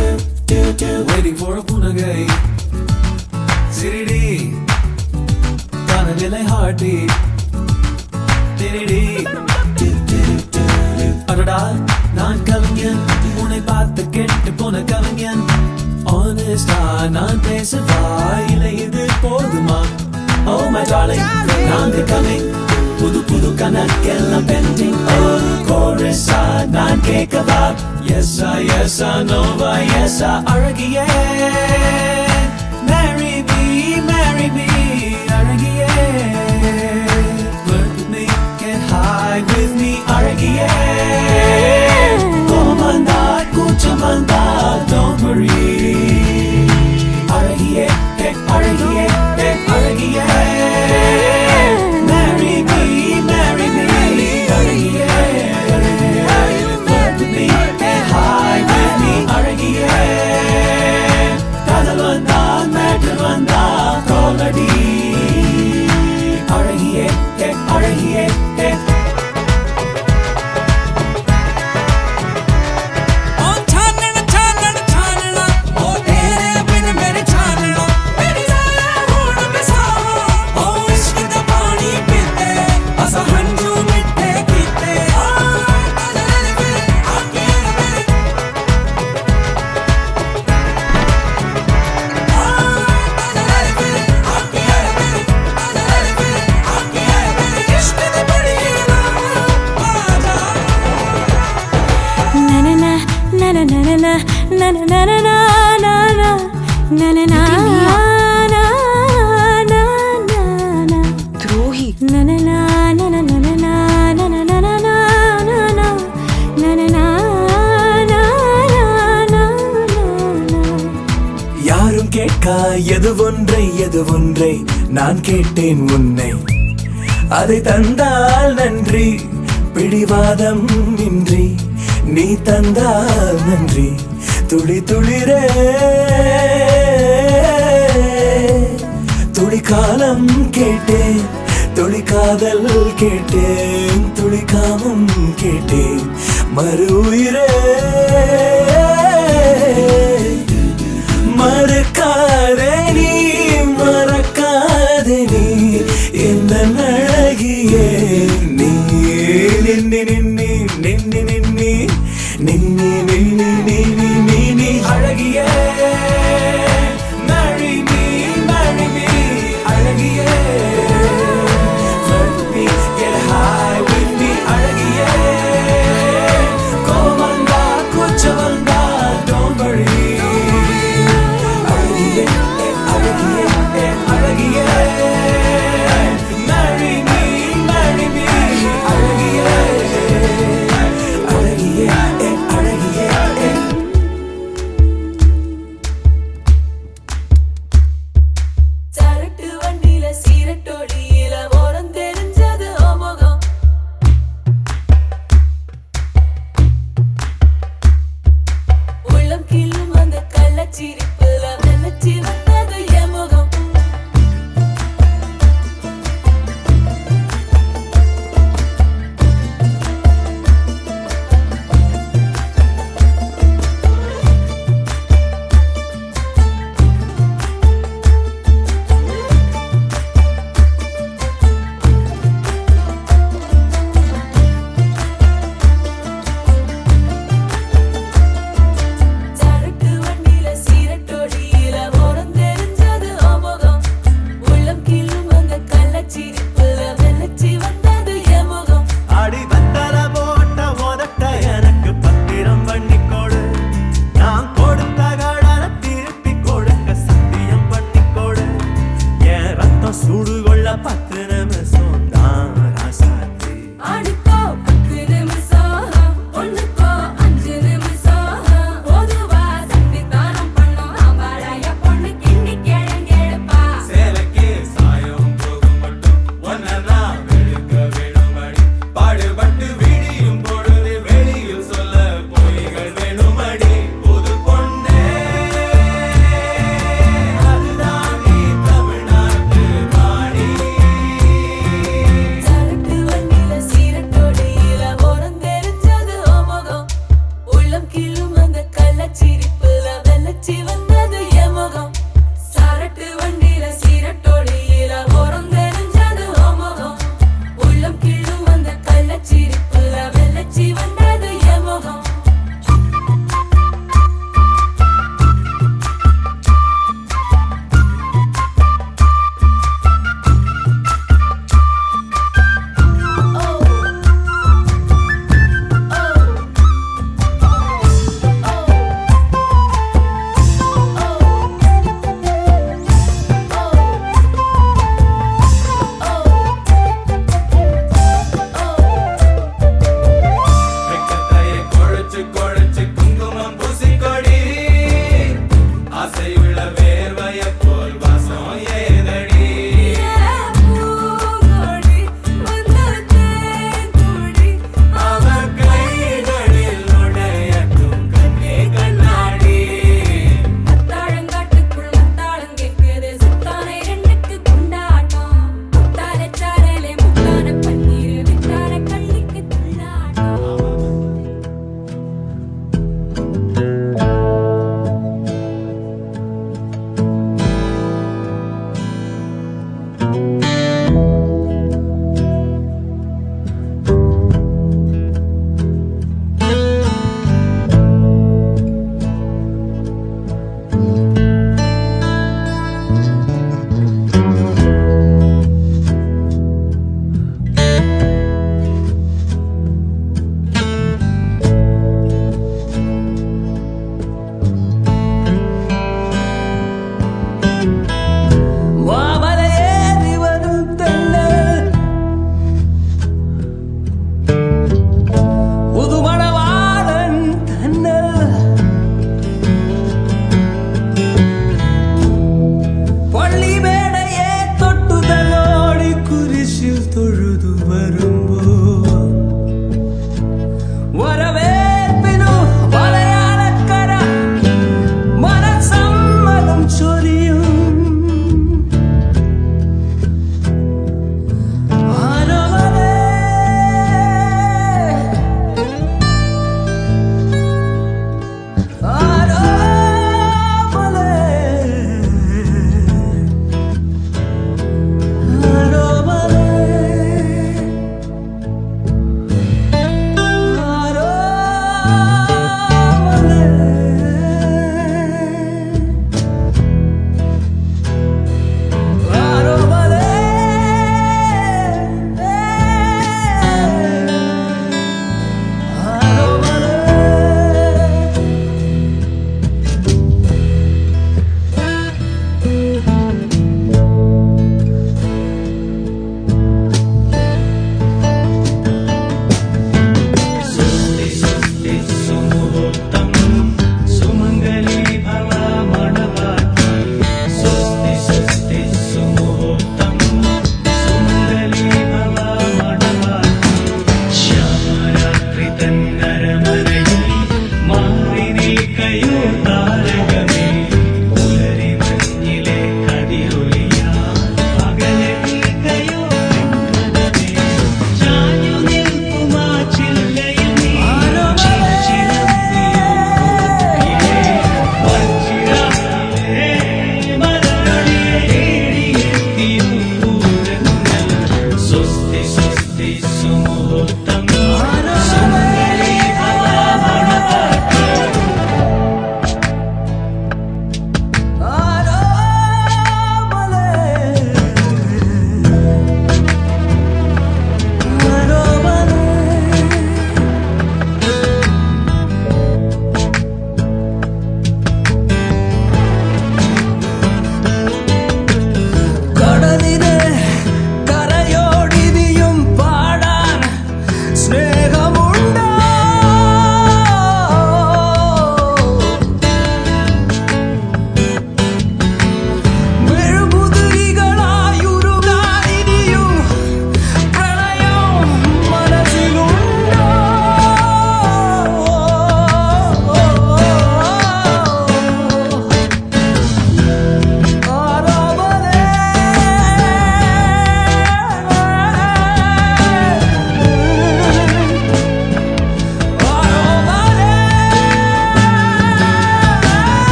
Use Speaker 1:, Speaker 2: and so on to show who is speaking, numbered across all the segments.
Speaker 1: Waiting for a punagai Siridi Kanadile heartbeat Diridi Adada Naan kavinyan Unai paathu kettu pona kavinyan Honest naan pesava Ila idu poduma Oh my darling Naanga coming Pudu pudu kanakkellam pending Oh chorus naan kekava Yes I know yes I aragiye Marry me aragiye Flirt with me get high with me aragiye Komanda kuchamanda don't worry aragiye aragiye aragiye Marry me aragiye Flirt with me high with me aragiye kadal vanda matter vanda koladi aragiye aragiye
Speaker 2: द्रोही
Speaker 1: யாரும் கேட்கா எது ஒன்றை நான் கேட்டேன் உன்னை அதை தந்தால் நன்றி பிடிவாதம் இன்றி நீ தந்தால் நன்றி துளி துளிரே துளி காலம் கேட்டேன் துளி காதல் கேட்டேன் துளி காமம் கேட்டேன் மறு உயிரே மறக்காதே நீ இந்த அழகியே நீ நின்னி நின்னி நின்னி நின்னி நின்னி நின்னி நின்னி நின்னி அழகியே marry me அழகியே flirt with me get high with me அழகியே கோவந்தா குச்சவந்தா don't worry அழகியே அழகியே அழகியே marry me அழகியே அழகியே அழகியே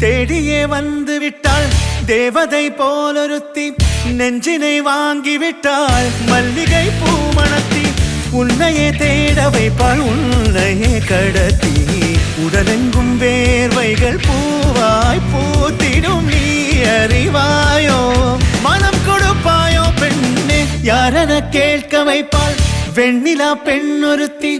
Speaker 3: தேடியே வந்து விட்டாள் தேவதை போலொருத்தி, நெஞ்சினை வாங்கிவிட்டாள் மல்லிகை பூமணத்தி. உன்னையே தேட வைப்பாள் உன்னையே கடத்தி, உடலெங்கும் வேர்வைகள் பூவாய் பூத்திடும் நீ அறிவாயோ. மனம் கொடுப்பாயோ பெண்ணே யாரென கேட்க வைப்பாள் வெண்ணிலா பெண்ணொருத்தி,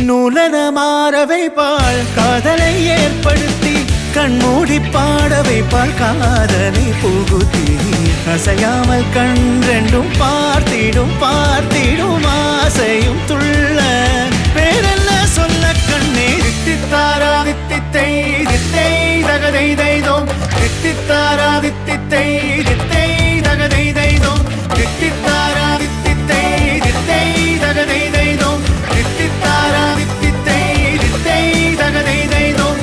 Speaker 3: நூலன மாற வைப்பாள் காதலை ஏற்படுத்தி. கண்மூடி பாட வைப்பாள் காதலை புகுத்தி, அசையாமல் கண் ரெண்டும் பார்த்திடும் பார்த்திடும் ஆசையும் துள்ள. பேரெல்ல சொல்ல கண்ணே தித்தித்தாரா தித்தித்தை தித்தை தகதை தைதோம், தித்தித்தாரா தித்தித்தை தித்தை தகதை தைதோம், தித்தித்தாரா தித்தித்தை தித்தை தகதை தைதோம், தித்தித்தாரா தித்தித்தை தித்தை தகதை தைதோம்.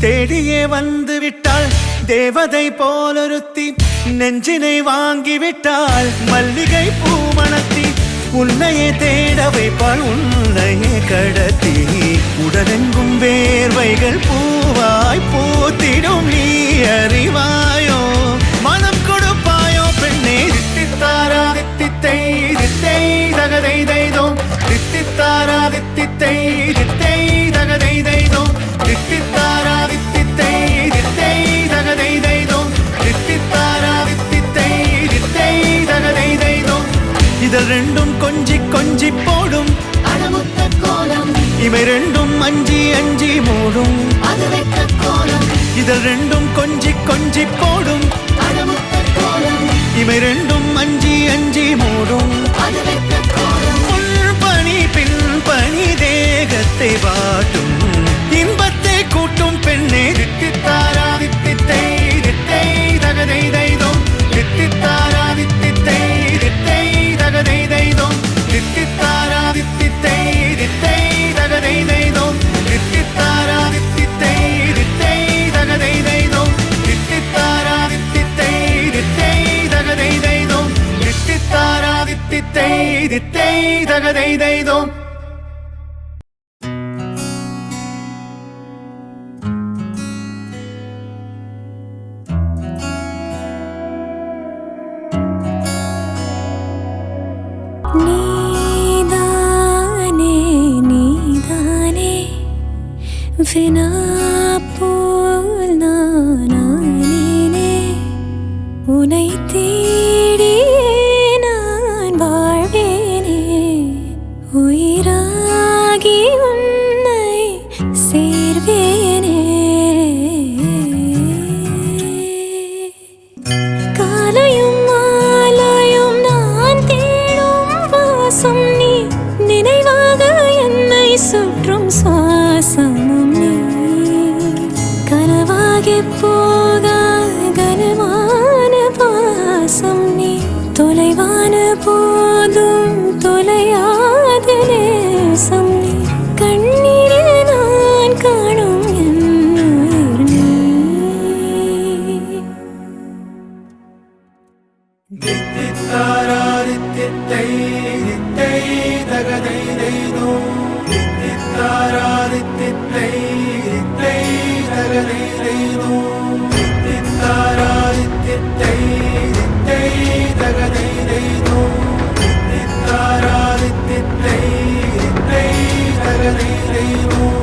Speaker 3: தேடியே வந்து விட்டாள் தேவதை போலொருத்தி, நெஞ்சினை வாங்கிவிட்டாள் மல்லிகை பூமணத்தி. உன்னையே தேட வைப்பாள் உன்னையே கடத்தி, உடலெங்கும் வேர்வைகள் பூவாய் பூத்திடும் நீ அறிவாயோ. மனம் கொடுப்பாயோ பெண்ணே தித்தித்தாரா தித்தித்தை தித்தை தகதை தைதோம், தித்தித்தாரா தித்தித்தை தித்தை தகதை தைதோம், தித்தித்தாரா தித்தித்தை தித்தை தகதை தைதோம், தித்தித்தாரா தித்தித்தை தித்தை தகதை தைதோம். இதழ் ரெண்டும் கொஞ்சி கொஞ்சி போடும்
Speaker 4: அடமுத்த கோலம்,
Speaker 3: இவை ரெண்டும் அஞ்சி அஞ்சி மூடும்
Speaker 4: அது வெட்ட கோலம்.
Speaker 3: இதழ் ரெண்டும் கொஞ்சி கொஞ்சி போடும்
Speaker 4: அடமுத்த கோலம்,
Speaker 3: இவை ரெண்டும் அஞ்சி அஞ்சி மூடும்
Speaker 4: அது வெட்ட கோலம்.
Speaker 3: பணி பின் பணி தேகத்தை வாட்டும் இன்பத்தை கூட்டும் பெண்ணே தித்தித்தாரா தித்தித்தை தித்தை தகதை தைதோம், தித்தித்தாரா தித்தித்தை தித்தை தகதை தைதோம், தித்தித்தாரா தித்தித்தை தித்தை தகதை தைதோம், தித்தித்தாரா தித்தித்தை தித்தை தகதை தைதோம், தித்தித்தாரா தித்தித்தை தித்தை தகதை தைதோம், தித்தித்தாரா தித்தித்தை தித்தை தகதை தைதோம்.
Speaker 2: நீதானே நீதானே வினா போல் நானே, உனை தேடியே நான் வாழ்வேனே. உயிராகி உன்னை சேர்வேனே. காலையும் மாலையும் நான் தேடும் வாசம் நீ, நினைவாக என்னை சுற்றும் சுவாசமும் நீ. கனவாகி போகா கனமான பாசம் நீ, தொலைவான போதும் தொலையாத நேசம் நீ. கண்ணீரில் நான் காணும் என் உயிர் நீ.
Speaker 3: தித்தித்தாரா தித்தித்தை தித்தை தகதை தைதோம், தித்தித்தாரா தித்தித்தை தித்தை தகதை தைதோம், தித்தித்தாரா தித்தித்தை தித்தை தகதை தைதோம், தித்தித்தாரா தித்தித்தை தித்தை தகதை தைதோம்.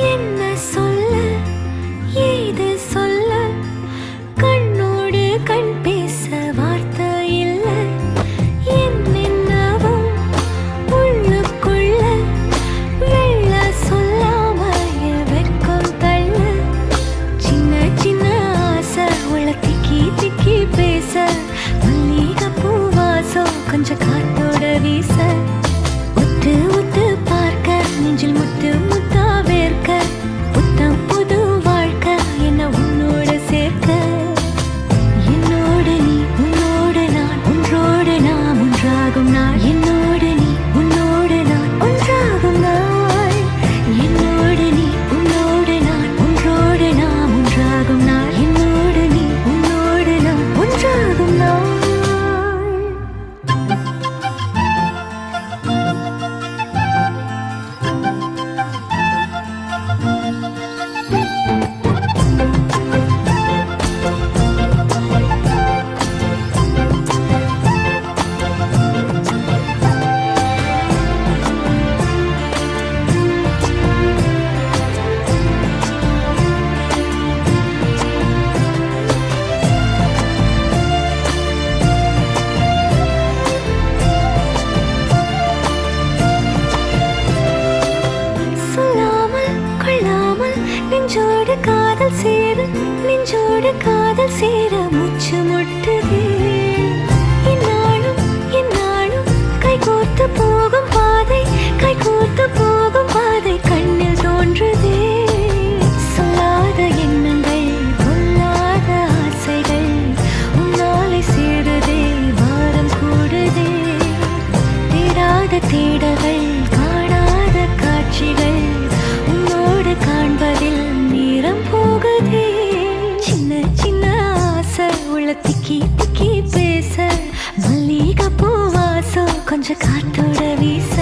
Speaker 2: என்ன சொல்ல ஏது சொல்ல, கண்ணோடு கண் பேச வார்த்தை இல்லை. என்னென்னவும் உள்ளுக்குள்ள வெள்ள சொல்லாமய வெக்கம் தள்ள. சின்ன சின்ன ஆசை உள்ள திக்கி திக்கி பேச, மல்லிகை பூவாசம் கொஞ்சம் காத்தோட வீச. உத்து உத்து பார்க்க நெஞ்சில் முத்து முத்தா வேர்க்க, புத்தம் புது வாழ்க்கை காதல் சேர நெஞ்சோடு காதல் சேர மூச்சு முட்டுதே இந்நாளும் இந்நாளும் கைகோர்த்து போகும் பாதை கைகோர்த்து போகும் பாதை கண்ணில் தோன்றுதே சொல்லாத எண்ணங்கள் கொல்லாத ஆசைகள் உன்னாலே சேருதே வாரம் கூடுதே தேடாத தேடல்கள் காணாத காட்சிகள் உன்னோடு காண்பதில் நேரம் போகுதே சின்ன சின்ன ஆசை உள்ள திக்கி திக்கி பேச மல்லிகை பூ வாசம் கொஞ்சம் காத்தோட வீச